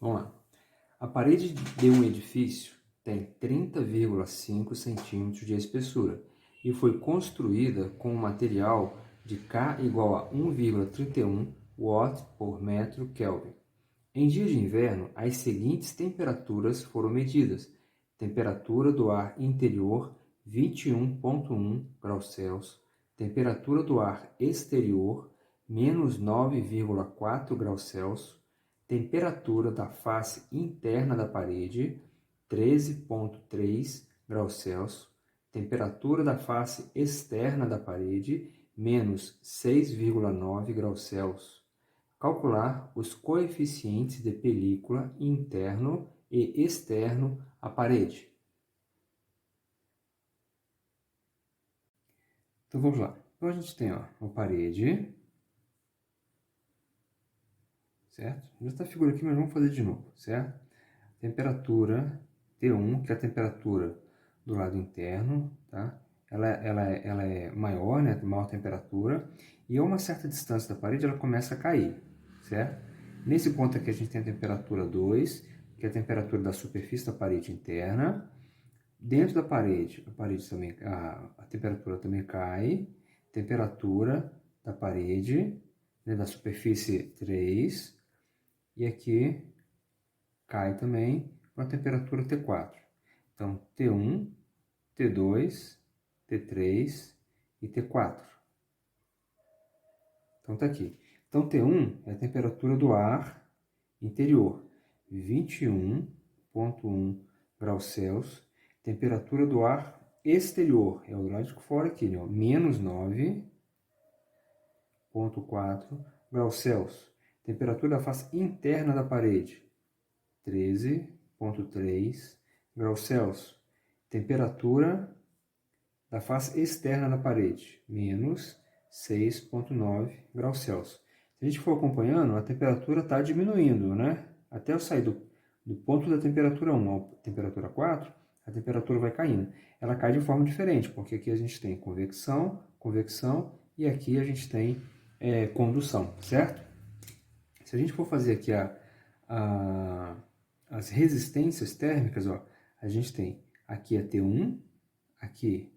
Vamos lá. A parede de um edifício tem 30,5 centímetros de espessura e foi construída com um material de K igual a 1,31 watt por metro Kelvin. Em dias de inverno, as seguintes temperaturas foram medidas. Temperatura do ar interior, 21,1 graus Celsius. Temperatura do ar exterior, menos 9,4 graus Celsius. Temperatura da face interna da parede, 13,3 graus Celsius. Temperatura da face externa da parede, menos 6,9 graus Celsius. Calcular os coeficientes de película interno e externo à parede. Então vamos lá. Então a gente tem a parede, certo? Já está a figura aqui, mas vamos fazer de novo, certo? Temperatura T1, que é a temperatura do lado interno, tá? Ela é maior, né? Maior temperatura, e a uma certa distância da parede ela começa a cair, certo? Nesse ponto aqui a gente tem a temperatura 2, que é a temperatura da superfície da parede interna. Dentro da parede, também, a temperatura também cai. Temperatura da parede, né, da superfície 3. E aqui cai também com a temperatura T4. Então, T1, T2, T3 e T4. Então, tá aqui. Então, T1 é a temperatura do ar interior, 21,1 graus Celsius. Temperatura do ar exterior, é o lado de fora aqui, né? Menos 9,4 graus Celsius. Temperatura da face interna da parede, 13,3 graus Celsius. Temperatura da face externa da parede, menos 6,9 graus Celsius. Se a gente for acompanhando, a temperatura está diminuindo, né? Até eu sair do ponto da temperatura 1 à temperatura 4, a temperatura vai caindo. Ela cai de forma diferente, porque aqui a gente tem convecção, e aqui a gente tem condução, certo? Se a gente for fazer aqui as resistências térmicas, ó, a gente tem aqui a T1, aqui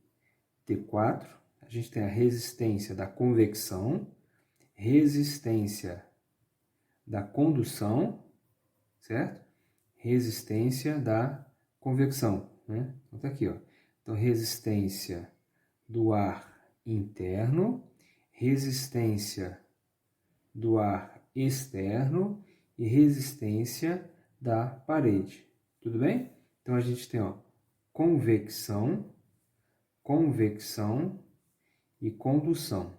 T4, a gente tem a resistência da convecção, resistência da condução, certo? Resistência da convecção, né? Então tá aqui, ó. Então resistência do ar interno, resistência do ar externo e resistência da parede. Tudo bem? Então a gente tem, ó, convecção e condução.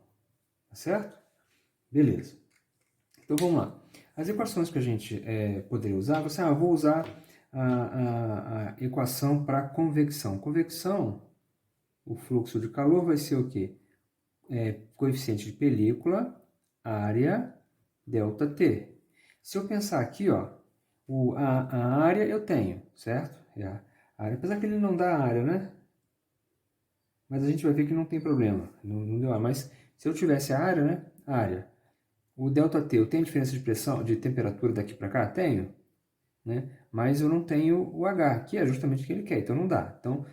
Tá certo? Beleza. Então vamos lá. As equações que a gente poderia usar, você, eu vou usar a equação para convecção. Convecção, o fluxo de calor vai ser o quê? Coeficiente de película, área, delta T. Se eu pensar aqui, ó, a área eu tenho, certo? A área, apesar que ele não dá área, né? Mas a gente vai ver que não tem problema, não deu área. Mas se eu tivesse a área, né? Área. O ΔT, eu tenho diferença de pressão, de temperatura daqui para cá? Tenho, né? Mas eu não tenho o H, que é justamente o que ele quer, então não dá. Então,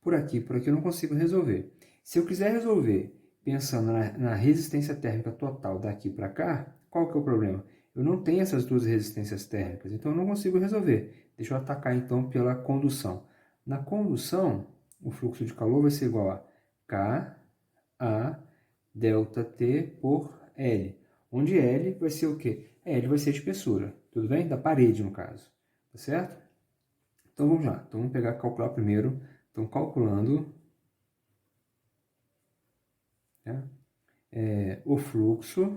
por aqui eu não consigo resolver. Se eu quiser resolver pensando na resistência térmica total daqui para cá, qual que é o problema? Eu não tenho essas duas resistências térmicas, então eu não consigo resolver. Deixa eu atacar então pela condução. Na condução, o fluxo de calor vai ser igual a K, A, ΔT por L. Onde L vai ser o quê? L vai ser a espessura, tudo bem? Da parede, no caso, tá certo? Então vamos lá, então vamos pegar calcular primeiro. Então calculando, né, o fluxo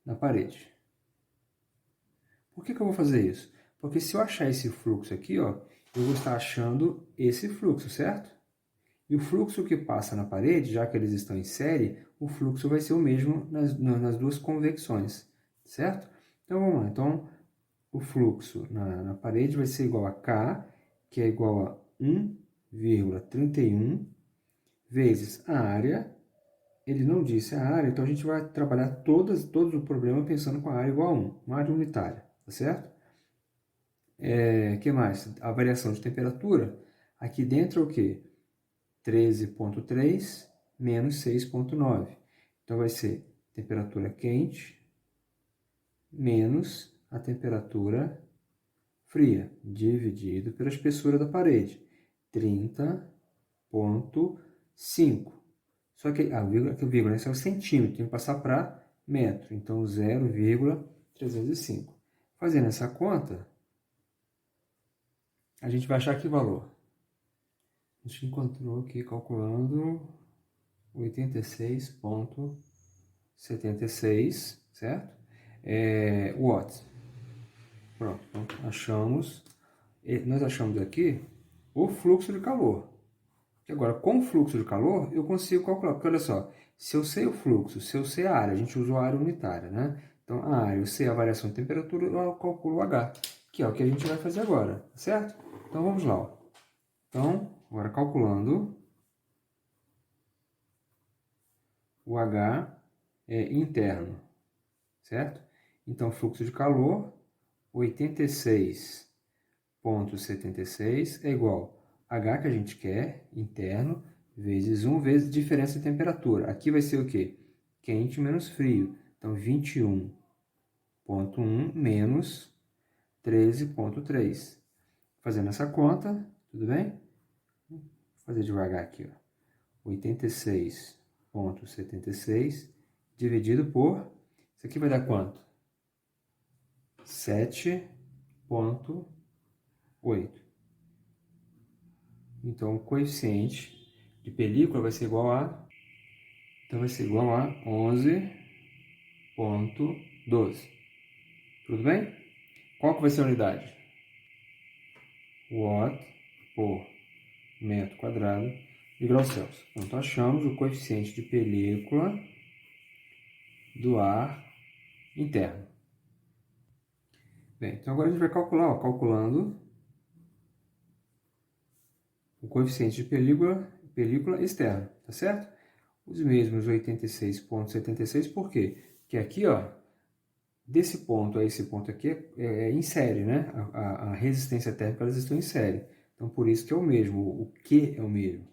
na parede. Por que eu vou fazer isso? Porque se eu achar esse fluxo aqui, ó, eu vou estar achando esse fluxo, certo? E o fluxo que passa na parede, já que eles estão em série, o fluxo vai ser o mesmo nas duas convecções, certo? Então vamos lá. Então o fluxo na parede vai ser igual a K, que é igual a 1,31 vezes a área, ele não disse a área, então a gente vai trabalhar todos o problema pensando com a área igual a 1, uma área unitária, tá certo? Que mais? A variação de temperatura. Aqui dentro é o quê? 13,3 menos 6,9. Então vai ser temperatura quente menos a temperatura fria, dividido pela espessura da parede, 30,5. Só que a vírgula, esse é o centímetro, tem que passar para metro, então 0,305. Fazendo essa conta, a gente vai achar que valor? A gente encontrou aqui, calculando 86,76, certo? Watts. Pronto, então nós achamos aqui o fluxo de calor. E agora, com o fluxo de calor, eu consigo calcular, porque olha só, se eu sei o fluxo, se eu sei a área, a gente usou a área unitária, né? Então, a área, eu sei a variação de temperatura, eu calculo o H, que é o que a gente vai fazer agora, certo? Então, vamos lá. Ó. Então, agora calculando, o H interno, certo? Então, fluxo de calor, 86,76 é igual a H que a gente quer, interno, vezes 1 vezes diferença de temperatura. Aqui vai ser o quê? Quente menos frio. Então, 21,1 menos 13,3. Fazendo essa conta, tudo bem? Vou fazer devagar aqui, ó. 86,76 dividido por... Isso aqui vai dar quanto? 7,8. Então, o coeficiente de película vai ser igual a... Então, vai ser igual a 11,12. Tudo bem? Qual que vai ser a unidade? Watt por metro quadrado de graus Celsius. Então, achamos o coeficiente de película do ar interno. Bem, então agora a gente vai calcular, ó, calculando o coeficiente de película externa, tá certo? Os mesmos 86,76, por quê? Porque aqui, ó, desse ponto a esse ponto aqui é em série, né? A resistência térmica, elas estão em série. Então, por isso que é o mesmo, o Q é o mesmo.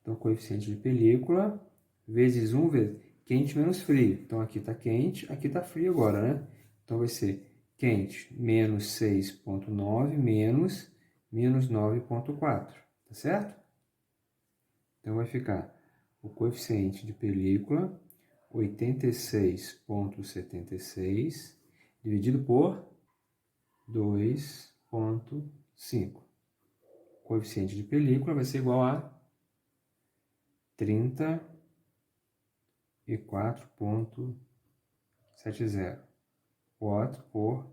Então, coeficiente de película vezes 1 vezes quente menos frio. Então, aqui está quente, aqui está frio agora, né? Então, vai ser quente menos 6,9 menos 9,4, tá certo? Então, vai ficar o coeficiente de película 86,76 dividido por 2,5. O coeficiente de película vai ser igual a 34,70 watt por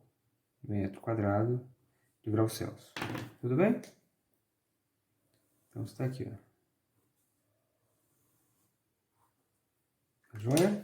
metro quadrado de graus Celsius. Tudo bem? Então, está aqui, ó. Tá joia?